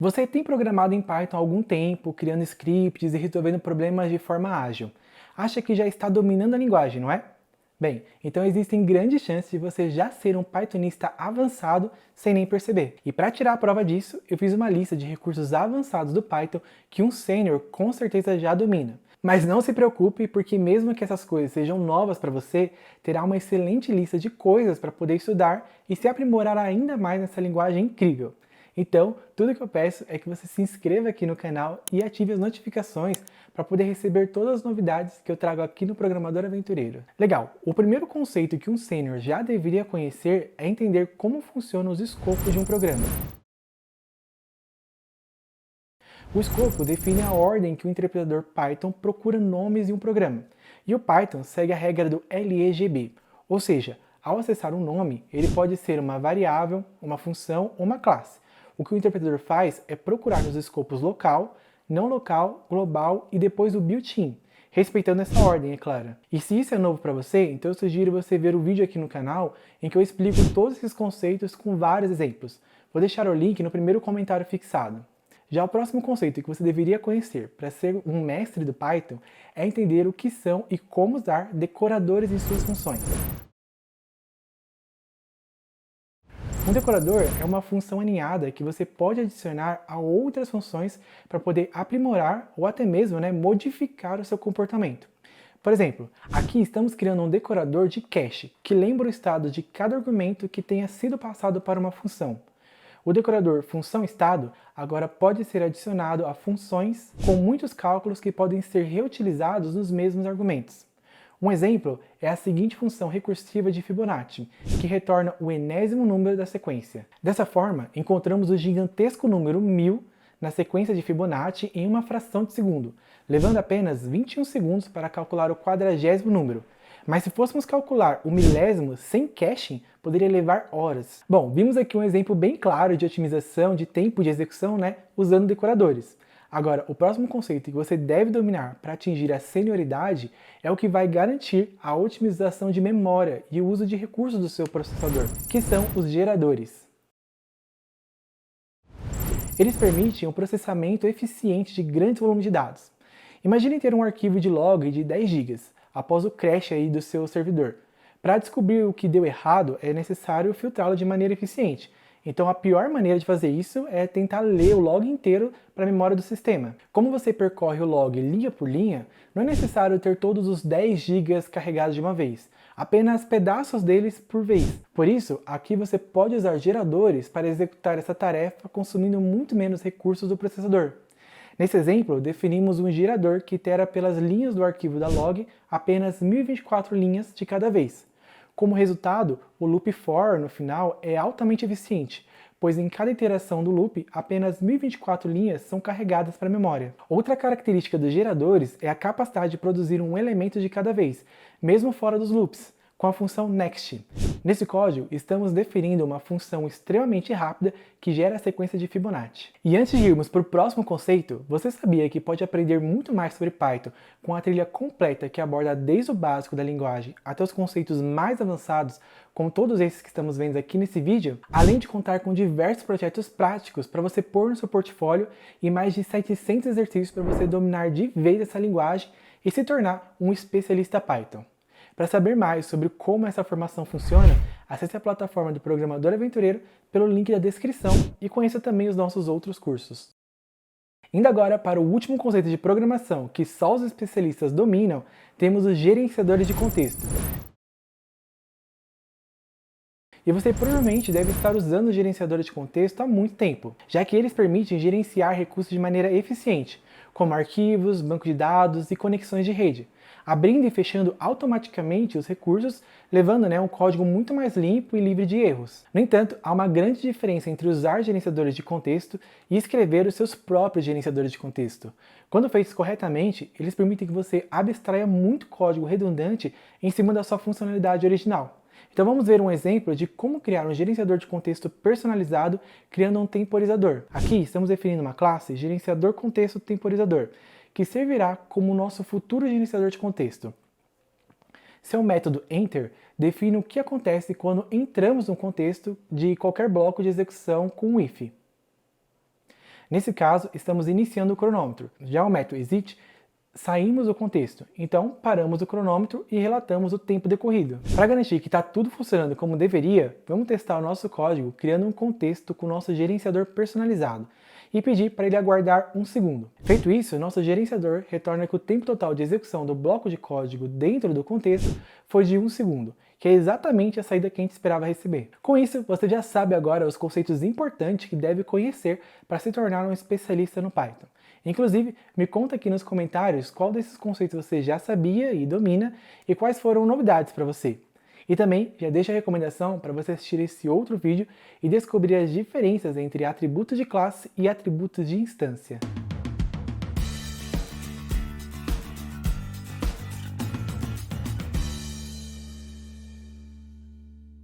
Você tem programado em Python há algum tempo, criando scripts e resolvendo problemas de forma ágil. Acha que já está dominando a linguagem, não é? Bem, então existem grandes chances de você já ser um Pythonista avançado sem nem perceber. E para tirar a prova disso, eu fiz uma lista de recursos avançados do Python que um sênior com certeza já domina. Mas não se preocupe, porque mesmo que essas coisas sejam novas para você, terá uma excelente lista de coisas para poder estudar e se aprimorar ainda mais nessa linguagem incrível. Então, tudo que eu peço é que você se inscreva aqui no canal e ative as notificações para poder receber todas as novidades que eu trago aqui no Programador Aventureiro. Legal, o primeiro conceito que um sênior já deveria conhecer é entender como funcionam os escopos de um programa. O escopo define a ordem que o interpretador Python procura nomes em um programa, e o Python segue a regra do LEGB, ou seja, ao acessar um nome, ele pode ser uma variável, uma função ou uma classe. O que o interpretador faz é procurar nos escopos local, não local, global e depois o built-in, respeitando essa ordem, é claro. E se isso é novo para você, então eu sugiro você ver o vídeo aqui no canal em que eu explico todos esses conceitos com vários exemplos. Vou deixar o link no primeiro comentário fixado. Já o próximo conceito que você deveria conhecer para ser um mestre do Python é entender o que são e como usar decoradores em suas funções. Um decorador é uma função aninhada que você pode adicionar a outras funções para poder aprimorar ou até mesmo modificar o seu comportamento. Por exemplo, aqui estamos criando um decorador de cache, que lembra o estado de cada argumento que tenha sido passado para uma função. O decorador função estado agora pode ser adicionado a funções com muitos cálculos que podem ser reutilizados nos mesmos argumentos. Um exemplo é a seguinte função recursiva de Fibonacci, que retorna o enésimo número da sequência. Dessa forma, encontramos o gigantesco número 1000 na sequência de Fibonacci em uma fração de segundo, levando apenas 21 segundos para calcular o quadragésimo número. Mas se fôssemos calcular o milésimo sem caching, poderia levar horas. Bom, vimos aqui um exemplo bem claro de otimização de tempo de execução, usando decoradores. Agora, o próximo conceito que você deve dominar para atingir a senioridade é o que vai garantir a otimização de memória e o uso de recursos do seu processador, que são os geradores. Eles permitem um processamento eficiente de grandes volumes de dados. Imagine ter um arquivo de log de 10 GB após o crash aí do seu servidor. Para descobrir o que deu errado, é necessário filtrá-lo de maneira eficiente. Então a pior maneira de fazer isso é tentar ler o log inteiro para a memória do sistema. Como você percorre o log linha por linha, não é necessário ter todos os 10 GB carregados de uma vez, apenas pedaços deles por vez. Por isso, aqui você pode usar geradores para executar essa tarefa consumindo muito menos recursos do processador. Nesse exemplo, definimos um gerador que itera pelas linhas do arquivo da log apenas 1024 linhas de cada vez. Como resultado, o loop for no final é altamente eficiente, pois em cada iteração do loop, apenas 1024 linhas são carregadas para a memória. Outra característica dos geradores é a capacidade de produzir um elemento de cada vez, mesmo fora dos loops, com a função next. Nesse código, estamos definindo uma função extremamente rápida que gera a sequência de Fibonacci. E antes de irmos para o próximo conceito, você sabia que pode aprender muito mais sobre Python com a trilha completa que aborda desde o básico da linguagem até os conceitos mais avançados, como todos esses que estamos vendo aqui nesse vídeo, além de contar com diversos projetos práticos para você pôr no seu portfólio e mais de 700 exercícios para você dominar de vez essa linguagem e se tornar um especialista Python. Para saber mais sobre como essa formação funciona, acesse a plataforma do Programador Aventureiro pelo link da descrição e conheça também os nossos outros cursos. Indo agora para o último conceito de programação que só os especialistas dominam, temos os gerenciadores de contexto. E você provavelmente deve estar usando os gerenciadores de contexto há muito tempo, já que eles permitem gerenciar recursos de maneira eficiente, como arquivos, banco de dados e conexões de rede, abrindo e fechando automaticamente os recursos, levando um código muito mais limpo e livre de erros. No entanto, há uma grande diferença entre usar gerenciadores de contexto e escrever os seus próprios gerenciadores de contexto. Quando feitos corretamente, eles permitem que você abstraia muito código redundante em cima da sua funcionalidade original. Então vamos ver um exemplo de como criar um gerenciador de contexto personalizado criando um temporizador. Aqui estamos definindo uma classe gerenciador contexto temporizador, que servirá como o nosso futuro gerenciador de contexto. Seu método enter define o que acontece quando entramos no contexto de qualquer bloco de execução com um if. Nesse caso, estamos iniciando o cronômetro. Já o método exit, saímos do contexto, então paramos o cronômetro e relatamos o tempo decorrido. Para garantir que está tudo funcionando como deveria, vamos testar o nosso código criando um contexto com o nosso gerenciador personalizado e pedir para ele aguardar 1 segundo. Feito isso, nosso gerenciador retorna que o tempo total de execução do bloco de código dentro do contexto foi de 1 segundo, que é exatamente a saída que a gente esperava receber. Com isso, você já sabe agora os conceitos importantes que deve conhecer para se tornar um especialista no Python. Inclusive, me conta aqui nos comentários qual desses conceitos você já sabia e domina e quais foram novidades para você. E também já deixa a recomendação para você assistir esse outro vídeo e descobrir as diferenças entre atributos de classe e atributos de instância.